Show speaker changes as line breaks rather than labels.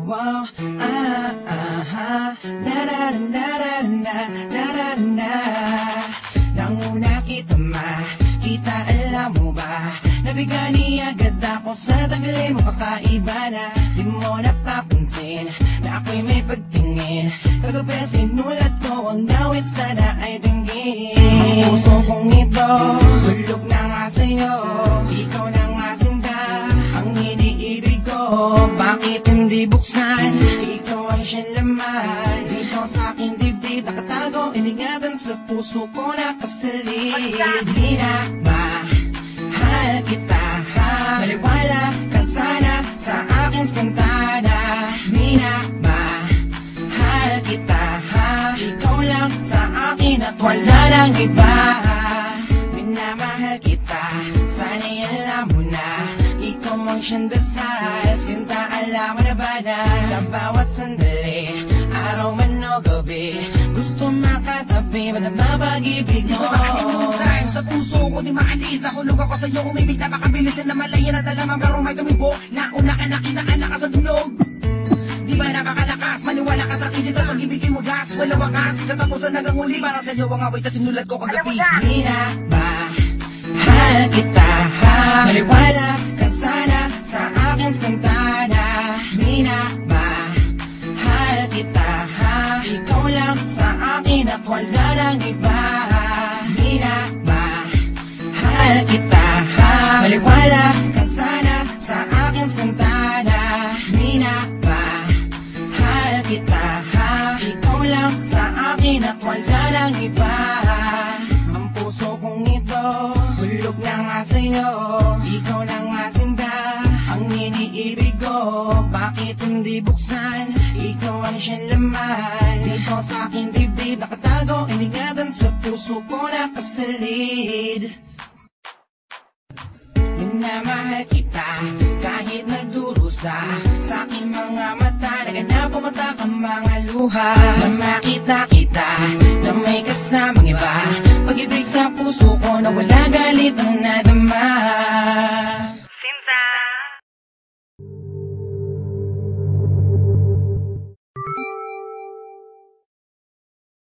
wow, ah, ah, ah, na na na na na na na na. Nang una kita makita, alam mo ba, nabigani agad ako sa tagli mo, kakaiba na. Di mo napapansin na ako'y may pagtingin. Kagabi sinulat ko ang awit, sana ay dinggin. Ang puso kong ito, bulog na nga sa'yo. Ikaw na nga sinta, ang iniibig ko. Bakit hindi buksan? Ikaw ang siyang laman. Ikaw sa aking dibdib, nakatago, iningatan sa puso ko nakasalid. Di na mahal kita, maliwala ka sana sa aking santada. Minamahal kita, ikaw lang sa akin at wala nang iba. Minamahal kita, sana'y alam mo na, ikaw ang siyang dasal. Sinta, alam mo na ba na sa bawat sandali, araw man o gabi, gusto makatabi, madama pag-ibig mo.
Di ko makalimutan, sa puso ko di maalis. Nahulog ako sa'yo, umibig na makabilis na namalayan at alamang pero may tumibo. Nauna ka na, kinaan ka sa tunog. Di ba nakakalakas, maniwala ka sa akin, at pag-ibigin mo gas, wala wakas, katapusan hanggang uli. Para sa'yo ang away na sinulat ko kagabi.
Minamahal kita, maliwala ka sana sa aking santada. Minamahal kita, ikaw lang sa akin at wala nang iba. Minamahal kita, maliwala ka sana sa aking santada. Minamahal kita, ikaw lang sa akin at wala nang iba. Ang puso kong ito, bulog na nga sa'yo. Ikaw na nga sinta, ang iniibig ko. Bakit hindi buksan? Ikaw ang siyang laman. Ikaw sa aking dibdib, nakatago, iningatan sa puso ko nakasalid. Minamahal kita, kahit nagdurusa sa aking mga mata, naganap o mata kang mga luha. Na makita kita, na may kasamang iba, pag-ibig sa puso ko na wala galit ang